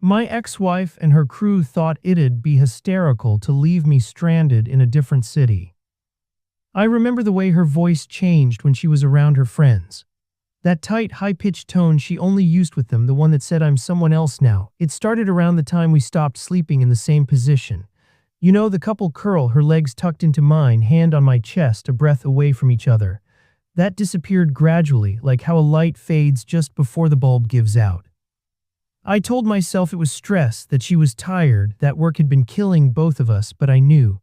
My ex-wife and her crew thought it'd be hysterical to leave me stranded in a different city. I remember the way her voice changed when she was around her friends. That tight, high-pitched tone she only used with them, the one that said I'm someone else now. It started around the time we stopped sleeping in the same position. You know, the couple curl, her legs tucked into mine, hand on my chest, a breath away from each other. That disappeared gradually, like how a light fades just before the bulb gives out. I told myself it was stress, that she was tired, that work had been killing both of us, but I knew.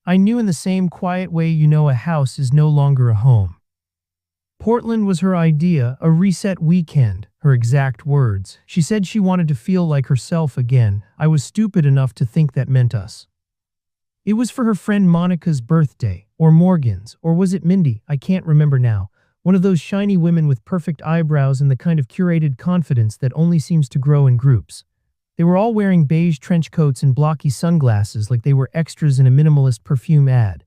I knew in the same quiet way you know a house is no longer a home. Portland was her idea, a reset weekend, her exact words. She said she wanted to feel like herself again. I was stupid enough to think that meant us. It was for her friend Monica's birthday, or Morgan's, or was it Mindy? I can't remember now. One of those shiny women with perfect eyebrows and the kind of curated confidence that only seems to grow in groups. They were all wearing beige trench coats and blocky sunglasses like they were extras in a minimalist perfume ad.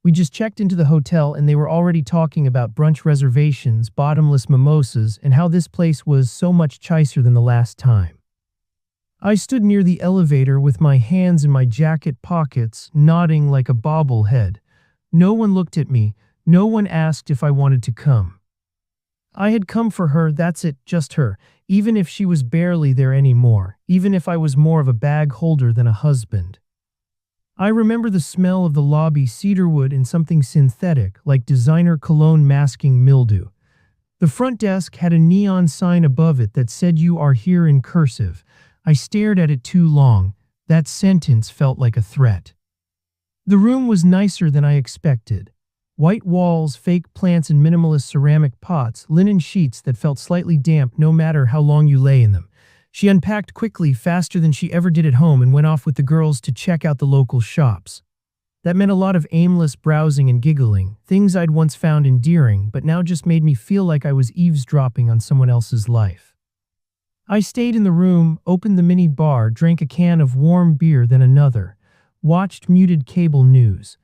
We just checked into the hotel and they were already talking about brunch reservations, bottomless mimosas, and how this place was so much chicer than the last time. I stood near the elevator with my hands in my jacket pockets, nodding like a bobblehead. No one looked at me. No one asked if I wanted to come. I had come for her, that's it, just her, even if she was barely there anymore, even if I was more of a bag holder than a husband. I remember the smell of the lobby, cedarwood and something synthetic, like designer cologne masking mildew. The front desk had a neon sign above it that said "You are here" in cursive. I stared at it too long. That sentence felt like a threat. The room was nicer than I expected. White walls, fake plants and minimalist ceramic pots, linen sheets that felt slightly damp no matter how long you lay in them. She unpacked quickly, faster than she ever did at home, and went off with the girls to check out the local shops. That meant a lot of aimless browsing and giggling, things I'd once found endearing, but now just made me feel like I was eavesdropping on someone else's life. I stayed in the room, opened the mini bar, drank a can of warm beer, then another, watched muted cable news.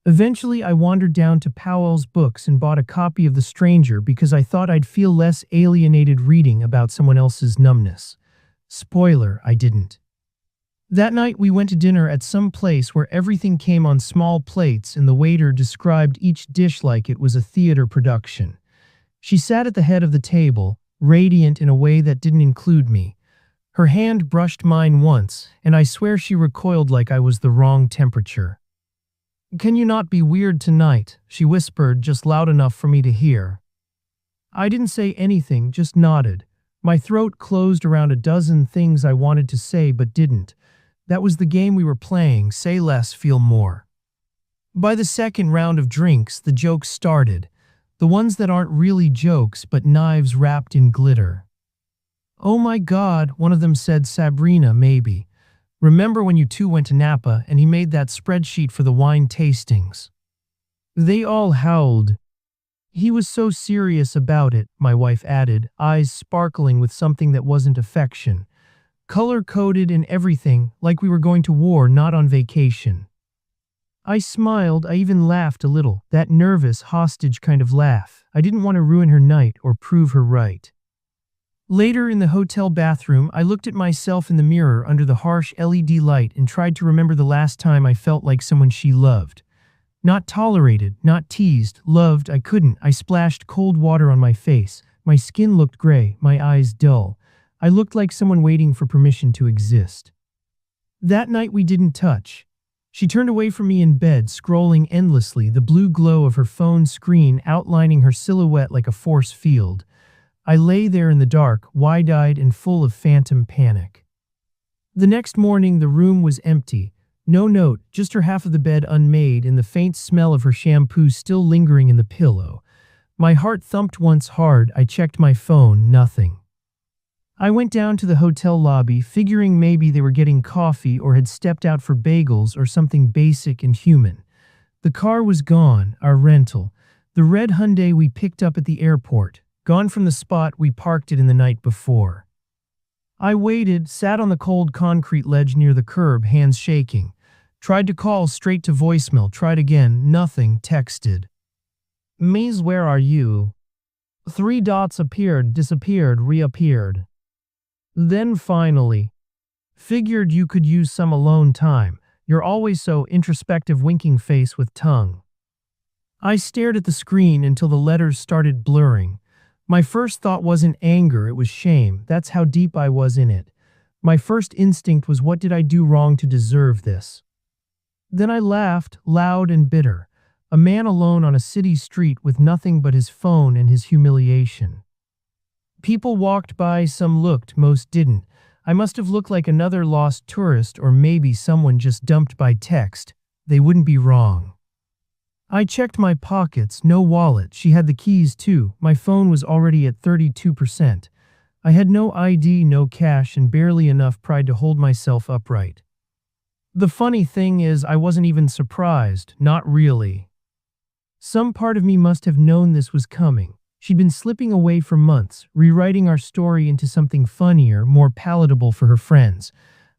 Eventually, I wandered down to Powell's Books and bought a copy of The Stranger because I thought I'd feel less alienated reading about someone else's numbness. Spoiler, I didn't. That night, we went to dinner at some place where everything came on small plates and the waiter described each dish like it was a theater production. She sat at the head of the table, radiant in a way that didn't include me. Her hand brushed mine once, and I swear she recoiled like I was the wrong temperature. "Can you not be weird tonight?" she whispered, just loud enough for me to hear. I didn't say anything, just nodded. My throat closed around a dozen things I wanted to say but didn't. That was the game we were playing, say less, feel more. By the second round of drinks, the jokes started. The ones that aren't really jokes but knives wrapped in glitter. "Oh my God," one of them said, "Sabrina, maybe. Remember when you two went to Napa and he made that spreadsheet for the wine tastings?" They all howled. "He was so serious about it," my wife added, eyes sparkling with something that wasn't affection. "Color-coded and everything, like we were going to war, not on vacation." I smiled, I even laughed a little, that nervous, hostage kind of laugh. I didn't want to ruin her night or prove her right. Later in the hotel bathroom, I looked at myself in the mirror under the harsh LED light and tried to remember the last time I felt like someone she loved. Not tolerated, not teased, loved. I couldn't. I splashed cold water on my face. My skin looked gray, my eyes dull. I looked like someone waiting for permission to exist. That night we didn't touch. She turned away from me in bed, scrolling endlessly, the blue glow of her phone screen outlining her silhouette like a force field. I lay there in the dark, wide-eyed and full of phantom panic. The next morning, the room was empty. No note, just her half of the bed unmade and the faint smell of her shampoo still lingering in the pillow. My heart thumped once hard. I checked my phone, nothing. I went down to the hotel lobby, figuring maybe they were getting coffee or had stepped out for bagels or something basic and human. The car was gone, our rental. The red Hyundai we picked up at the airport. Gone from the spot we parked it in the night before. I waited, sat on the cold concrete ledge near the curb, hands shaking. Tried to call straight to voicemail, tried again, nothing, texted. "Mies, where are you?" 3 dots appeared, disappeared, reappeared. Then finally, Figured you could use some alone time. You're always so introspective, winking face with tongue. I stared at the screen until the letters started blurring. My first thought wasn't anger, it was shame. That's how deep I was in it. My first instinct was, what did I do wrong to deserve this? Then I laughed, loud and bitter. A man alone on a city street with nothing but his phone and his humiliation. People walked by, some looked, most didn't. I must have looked like another lost tourist, or maybe someone just dumped by text. They wouldn't be wrong. I checked my pockets, no wallet. She had the keys too. My phone was already at 32%. I had no ID, no cash, and barely enough pride to hold myself upright. The funny thing is, I wasn't even surprised, not really. Some part of me must have known this was coming. She'd been slipping away for months, rewriting our story into something funnier, more palatable for her friends.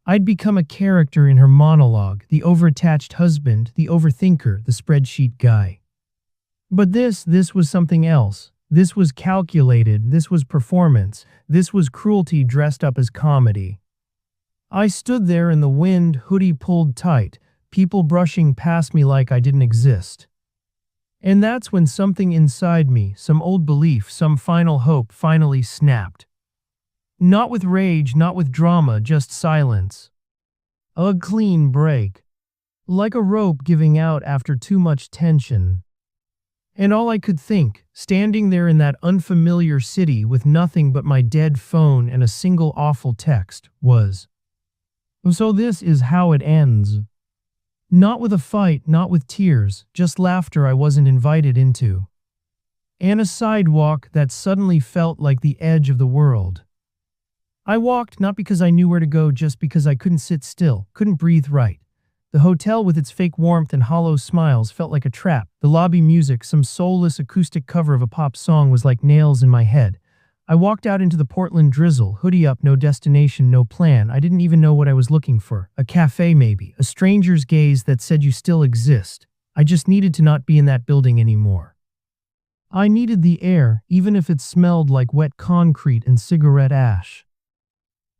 I'd become a character in her monologue, the overattached husband, the overthinker, the spreadsheet guy. But this was something else. This was calculated, this was performance, this was cruelty dressed up as comedy. I stood there in the wind, hoodie pulled tight, people brushing past me like I didn't exist. And that's when something inside me, some old belief, some final hope, finally snapped. Not with rage, not with drama, just silence. A clean break. Like a rope giving out after too much tension. And all I could think, standing there in that unfamiliar city with nothing but my dead phone and a single awful text, was, so this is how it ends. Not with a fight, not with tears, just laughter I wasn't invited into. And a sidewalk that suddenly felt like the edge of the world. I walked not because I knew where to go, just because I couldn't sit still, couldn't breathe right. The hotel with its fake warmth and hollow smiles felt like a trap. The lobby music, some soulless acoustic cover of a pop song, was like nails in my head. I walked out into the Portland drizzle, hoodie up, no destination, no plan. I didn't even know what I was looking for. A cafe maybe, a stranger's gaze that said you still exist. I just needed to not be in that building anymore. I needed the air, even if it smelled like wet concrete and cigarette ash.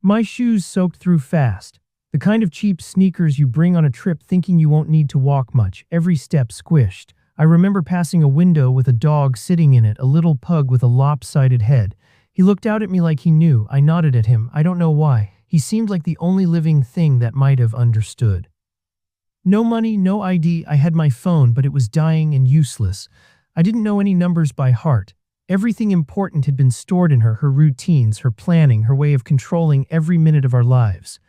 My shoes soaked through fast. The kind of cheap sneakers you bring on a trip thinking you won't need to walk much, every step squished. I remember passing a window with a dog sitting in it, a little pug with a lopsided head. He looked out at me like he knew. I nodded at him. I don't know why. He seemed like the only living thing that might have understood. No money, no ID. I had my phone, but it was dying and useless. I didn't know any numbers by heart. Everything important had been stored in her routines, her planning, her way of controlling every minute of our lives.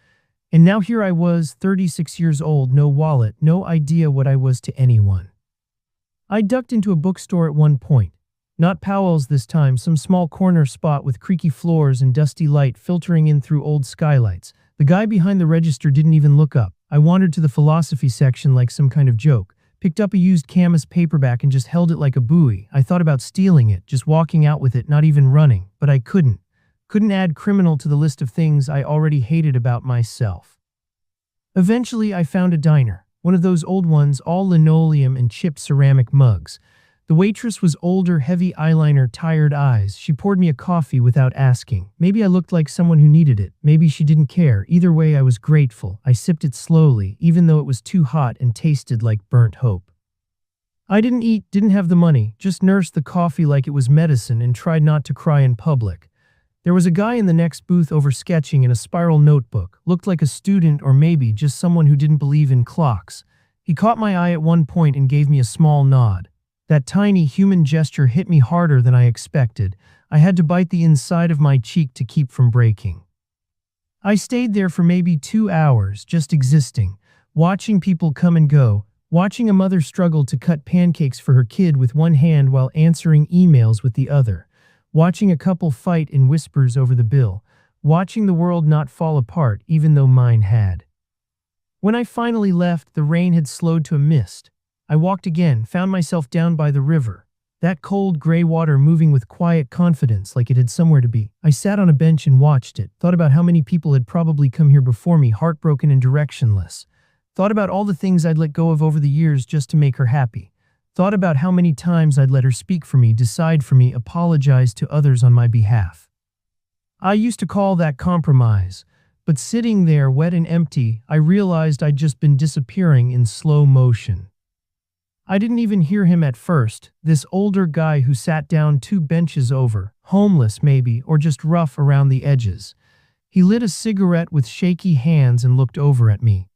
And now here I was, 36 years old, no wallet, no idea what I was to anyone. I ducked into a bookstore at one point. Not Powell's this time, some small corner spot with creaky floors and dusty light filtering in through old skylights. The guy behind the register didn't even look up. I wandered to the philosophy section like some kind of joke, picked up a used Camus paperback and just held it like a buoy. I thought about stealing it, just walking out with it, not even running, but I couldn't. Couldn't add criminal to the list of things I already hated about myself. Eventually, I found a diner, one of those old ones, all linoleum and chipped ceramic mugs. The waitress was older, heavy eyeliner, tired eyes. She poured me a coffee without asking. Maybe I looked like someone who needed it. Maybe she didn't care. Either way, I was grateful. I sipped it slowly, even though it was too hot and tasted like burnt hope. I didn't eat, didn't have the money, just nursed the coffee like it was medicine and tried not to cry in public. There was a guy in the next booth over sketching in a spiral notebook. Looked like a student or maybe just someone who didn't believe in clocks. He caught my eye at one point and gave me a small nod. That tiny human gesture hit me harder than I expected. I had to bite the inside of my cheek to keep from breaking. I stayed there for maybe 2 hours, just existing, watching people come and go, watching a mother struggle to cut pancakes for her kid with one hand while answering emails with the other, watching a couple fight in whispers over the bill, watching the world not fall apart even though mine had. When I finally left, the rain had slowed to a mist. I walked again, found myself down by the river. That cold, gray water moving with quiet confidence like it had somewhere to be. I sat on a bench and watched it, thought about how many people had probably come here before me, heartbroken and directionless. Thought about all the things I'd let go of over the years just to make her happy. Thought about how many times I'd let her speak for me, decide for me, apologize to others on my behalf. I used to call that compromise, but sitting there wet and empty, I realized I'd just been disappearing in slow motion. I didn't even hear him at first, this older guy who sat down 2 benches over, homeless maybe, or just rough around the edges. He lit a cigarette with shaky hands and looked over at me.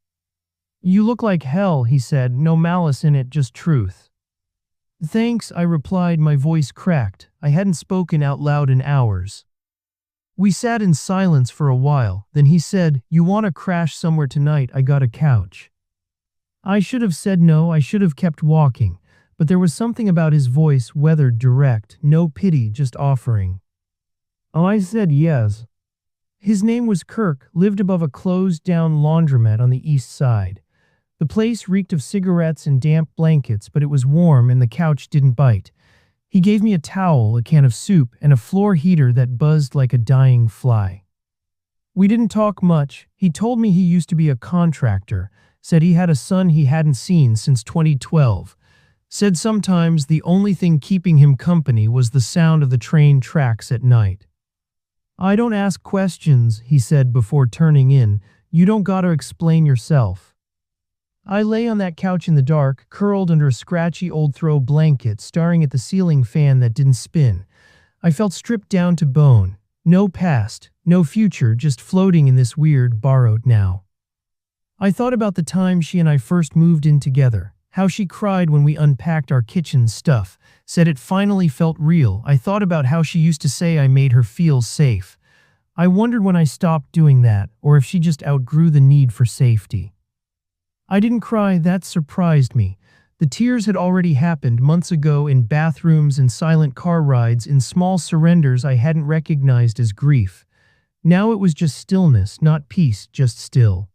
"You look like hell," he said, no malice in it, just truth. "Thanks," I replied, my voice cracked. I hadn't spoken out loud in hours. We sat in silence for a while, then he said, "You want to crash somewhere tonight? I got a couch." I should have said no, I should have kept walking, but there was something about his voice, weathered, direct, no pity, just offering. I said yes. His name was Kirk, lived above a closed-down laundromat on the east side. The place reeked of cigarettes and damp blankets, but it was warm and the couch didn't bite. He gave me a towel, a can of soup, and a floor heater that buzzed like a dying fly. We didn't talk much. He told me he used to be a contractor, said he had a son he hadn't seen since 2012, said sometimes the only thing keeping him company was the sound of the train tracks at night. "I don't ask questions," he said before turning in. "You don't gotta explain yourself." I lay on that couch in the dark, curled under a scratchy old throw blanket, staring at the ceiling fan that didn't spin. I felt stripped down to bone. No past, no future, just floating in this weird, borrowed now. I thought about the time she and I first moved in together, how she cried when we unpacked our kitchen stuff, said it finally felt real. I thought about how she used to say I made her feel safe. I wondered when I stopped doing that, or if she just outgrew the need for safety. I didn't cry, that surprised me. The tears had already happened months ago in bathrooms and silent car rides, in small surrenders I hadn't recognized as grief. Now it was just stillness, not peace, just still.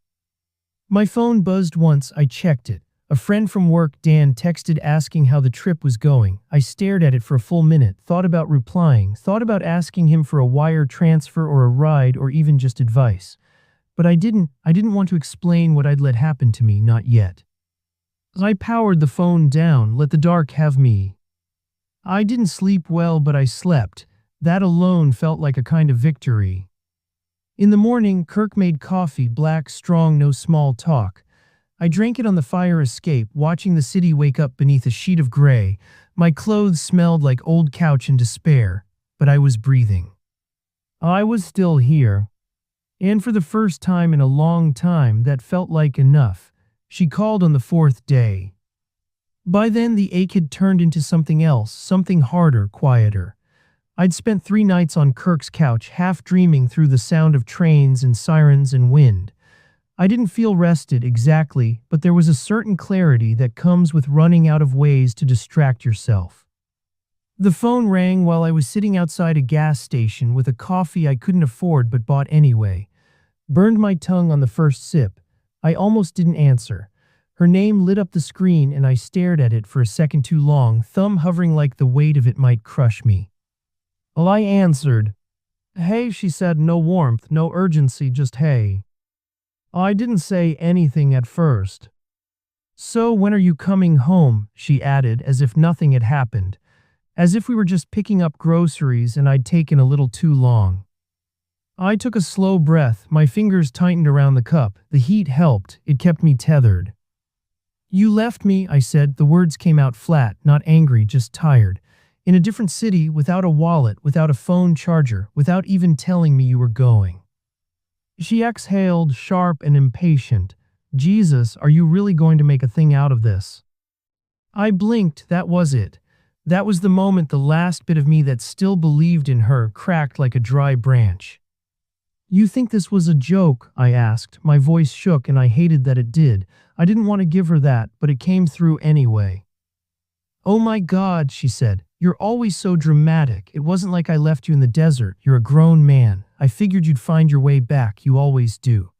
My phone buzzed once, I checked it. A friend from work, Dan, texted asking how the trip was going. I stared at it for a full minute, thought about replying, thought about asking him for a wire transfer or a ride or even just advice. But I didn't want to explain what I'd let happen to me, not yet. I powered the phone down, let the dark have me. I didn't sleep well, but I slept. That alone felt like a kind of victory. In the morning, Kirk made coffee, black, strong, no small talk. I drank it on the fire escape, watching the city wake up beneath a sheet of gray. My clothes smelled like old couch and despair, but I was breathing. I was still here. And for the first time in a long time, that felt like enough. She called on the 4th day. By then, the ache had turned into something else, something harder, quieter. I'd spent 3 nights on Kirk's couch, half dreaming through the sound of trains and sirens and wind. I didn't feel rested exactly, but there was a certain clarity that comes with running out of ways to distract yourself. The phone rang while I was sitting outside a gas station with a coffee I couldn't afford but bought anyway. Burned my tongue on the first sip. I almost didn't answer. Her name lit up the screen and I stared at it for a second too long, thumb hovering like the weight of it might crush me. Well, I answered. "Hey," she said, no warmth, no urgency, just hey. I didn't say anything at first. "So when are you coming home?" she added, as if nothing had happened. As if we were just picking up groceries and I'd taken a little too long. I took a slow breath, my fingers tightened around the cup. The heat helped, it kept me tethered. "You left me," I said. The words came out flat, not angry, just tired. "In a different city, without a wallet, without a phone charger, without even telling me you were going." She exhaled, sharp and impatient. "Jesus, are you really going to make a thing out of this?" I blinked, that was it. That was the moment the last bit of me that still believed in her cracked like a dry branch. "You think this was a joke?" I asked. My voice shook and I hated that it did. I didn't want to give her that, but it came through anyway. "Oh my God," she said. "You're always so dramatic. It wasn't like I left you in the desert. You're a grown man. I figured you'd find your way back. You always do."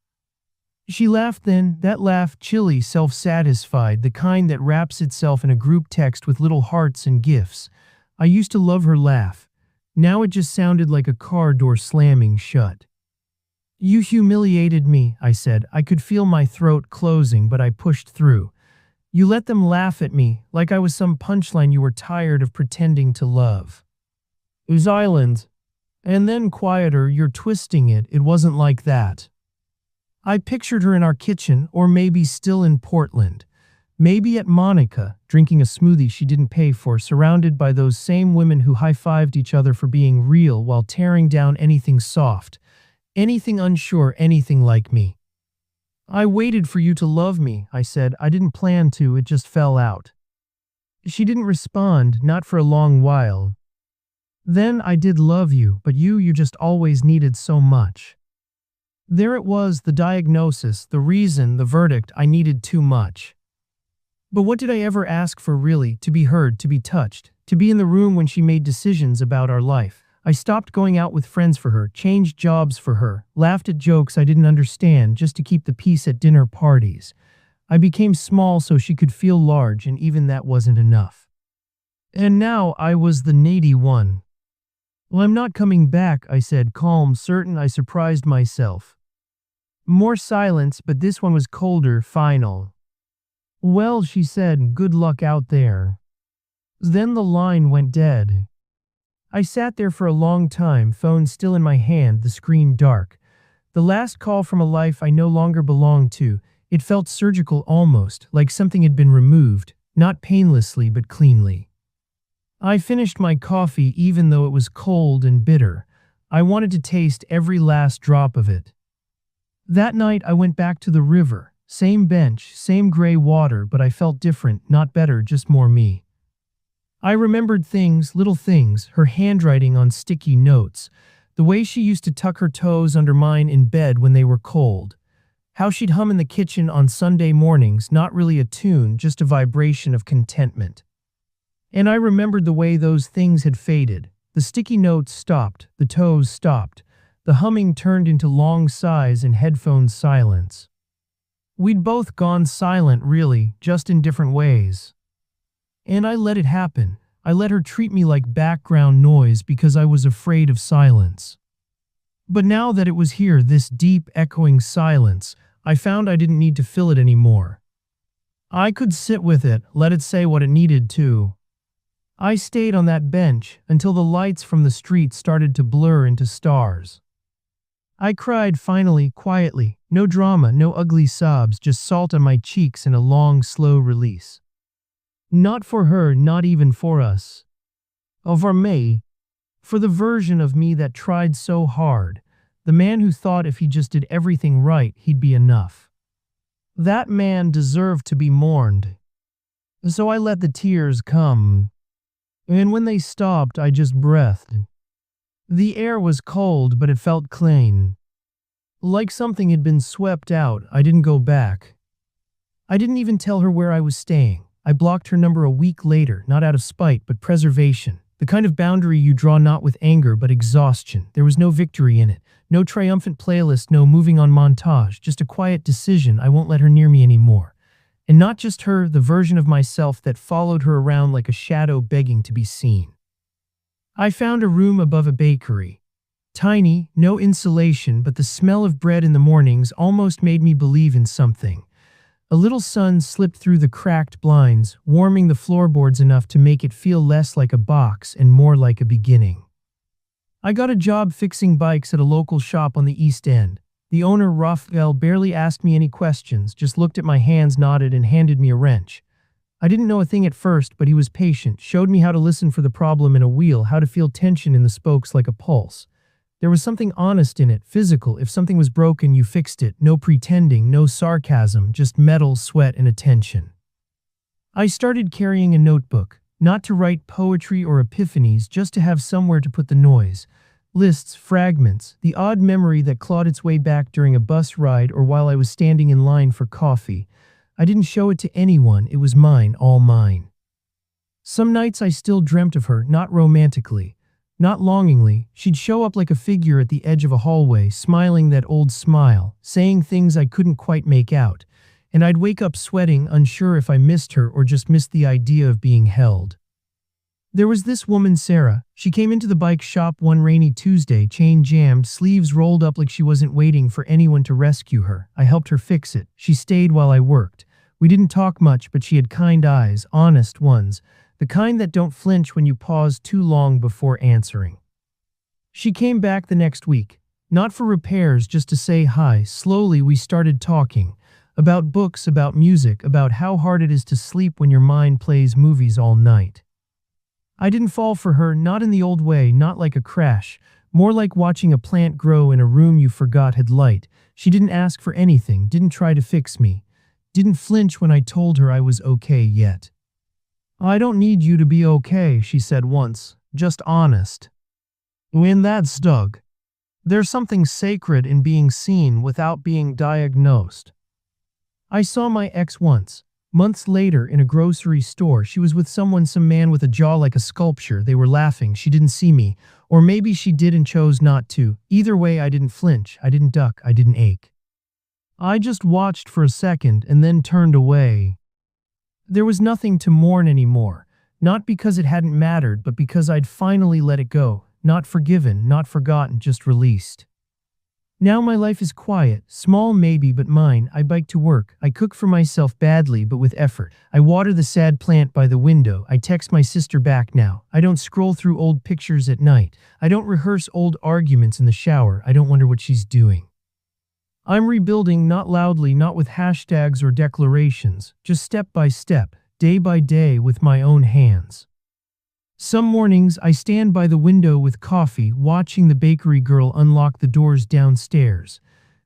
She laughed then, that laugh, chilly, self-satisfied, the kind that wraps itself in a group text with little hearts and gifs. I used to love her laugh. Now it just sounded like a car door slamming shut. "You humiliated me," I said. I could feel my throat closing, but I pushed through. "You let them laugh at me, like I was some punchline you were tired of pretending to love." "It was island." And then quieter, "You're twisting it. It wasn't like that." I pictured her in our kitchen, or maybe still in Portland. Maybe at Monica, drinking a smoothie she didn't pay for, surrounded by those same women who high-fived each other for being real while tearing down anything soft, anything unsure, anything like me. I waited for you to love me, I said. I didn't plan to, it just fell out. She didn't respond, not for a long while. Then I did love you, but you just always needed so much. There it was, the diagnosis, the reason, the verdict. I needed too much. But what did I ever ask for really? To be heard, to be touched, to be in the room when she made decisions about our life. I stopped going out with friends for her, changed jobs for her, laughed at jokes I didn't understand just to keep the peace at dinner parties. I became small so she could feel large, and even that wasn't enough. And now I was the needy one. Well, I'm not coming back, I said, calm, certain. I surprised myself. More silence, but this one was colder, final. Well, she said, good luck out there. Then the line went dead. I sat there for a long time, phone still in my hand, the screen dark. The last call from a life I no longer belonged to. It felt surgical almost, like something had been removed, not painlessly but cleanly. I finished my coffee even though it was cold and bitter. I wanted to taste every last drop of it. That night I went back to the river. Same bench, same gray water, but I felt different, not better, just more me. I remembered things, little things, her handwriting on sticky notes, the way she used to tuck her toes under mine in bed when they were cold, how she'd hum in the kitchen on Sunday mornings, not really a tune, just a vibration of contentment. And I remembered the way those things had faded. The sticky notes stopped, the toes stopped, the humming turned into long sighs and headphone silence. We'd both gone silent, really, just in different ways. And I let it happen. I let her treat me like background noise because I was afraid of silence. But now that it was here, this deep, echoing silence, I found I didn't need to fill it anymore. I could sit with it, let it say what it needed to. I stayed on that bench until the lights from the street started to blur into stars. I cried finally, quietly, no drama, no ugly sobs, just salt on my cheeks and a long, slow release. Not for her, not even for us. Oh, for me. For the version of me that tried so hard. The man who thought if he just did everything right, he'd be enough. That man deserved to be mourned. So I let the tears come. And when they stopped, I just breathed. The air was cold, but it felt clean. Like something had been swept out. I didn't go back. I didn't even tell her where I was staying. I blocked her number a week later, not out of spite, but preservation. The kind of boundary you draw not with anger, but exhaustion. There was no victory in it. No triumphant playlist, no moving on montage. Just a quiet decision. I won't let her near me anymore. And not just her, the version of myself that followed her around like a shadow begging to be seen. I found a room above a bakery. Tiny, no insulation, but the smell of bread in the mornings almost made me believe in something. A little sun slipped through the cracked blinds, warming the floorboards enough to make it feel less like a box and more like a beginning. I got a job fixing bikes at a local shop on the East End. The owner, Raphael, barely asked me any questions, just looked at my hands, nodded, and handed me a wrench. I didn't know a thing at first, but he was patient, showed me how to listen for the problem in a wheel, how to feel tension in the spokes like a pulse. There was something honest in it, physical. If something was broken, you fixed it. No pretending, no sarcasm, just metal, sweat, and attention. I started carrying a notebook, not to write poetry or epiphanies, just to have somewhere to put the noise. Lists, fragments, the odd memory that clawed its way back during a bus ride or while I was standing in line for coffee. I didn't show it to anyone, it was mine, all mine. Some nights I still dreamt of her, not romantically, not longingly. She'd show up like a figure at the edge of a hallway, smiling that old smile, saying things I couldn't quite make out, and I'd wake up sweating, unsure if I missed her or just missed the idea of being held. There was this woman, Sarah. She came into the bike shop one rainy Tuesday, chain jammed, sleeves rolled up like she wasn't waiting for anyone to rescue her. I helped her fix it. She stayed while I worked. We didn't talk much, but she had kind eyes, honest ones, the kind that don't flinch when you pause too long before answering. She came back the next week. Not for repairs, just to say hi. Slowly we started talking. About books, about music, about how hard it is to sleep when your mind plays movies all night. I didn't fall for her, not in the old way, not like a crash. More like watching a plant grow in a room you forgot had light. She didn't ask for anything, didn't try to fix me. Didn't flinch when I told her I was okay yet. I don't need you to be okay, she said once, just honest. When that stung. There's something sacred in being seen without being diagnosed. I saw my ex once. Months later, in a grocery store, she was with some man with a jaw like a sculpture. They were laughing. She didn't see me. Or maybe she did and chose not to. Either way, I didn't flinch. I didn't duck. I didn't ache. I just watched for a second and then turned away. There was nothing to mourn anymore. Not because it hadn't mattered, but because I'd finally let it go. Not forgiven, not forgotten, just released. Now my life is quiet, small maybe, but mine. I bike to work. I cook for myself badly, but with effort. I water the sad plant by the window. I text my sister back now. I don't scroll through old pictures at night. I don't rehearse old arguments in the shower. I don't wonder what she's doing. I'm rebuilding, not loudly, not with hashtags or declarations, just step by step, day by day with my own hands. Some mornings I stand by the window with coffee, watching the bakery girl unlock the doors downstairs.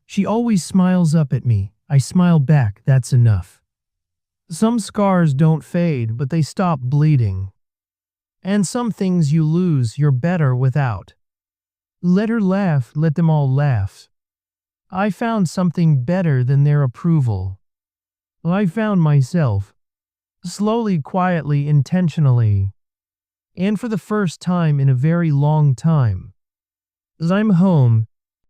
She always smiles up at me. I smile back, that's enough. Some scars don't fade, but they stop bleeding. And some things you lose, you're better without. Let her laugh, let them all laugh. I found something better than their approval. I found myself. Slowly, quietly, intentionally. And for the first time in a very long time. I'm home,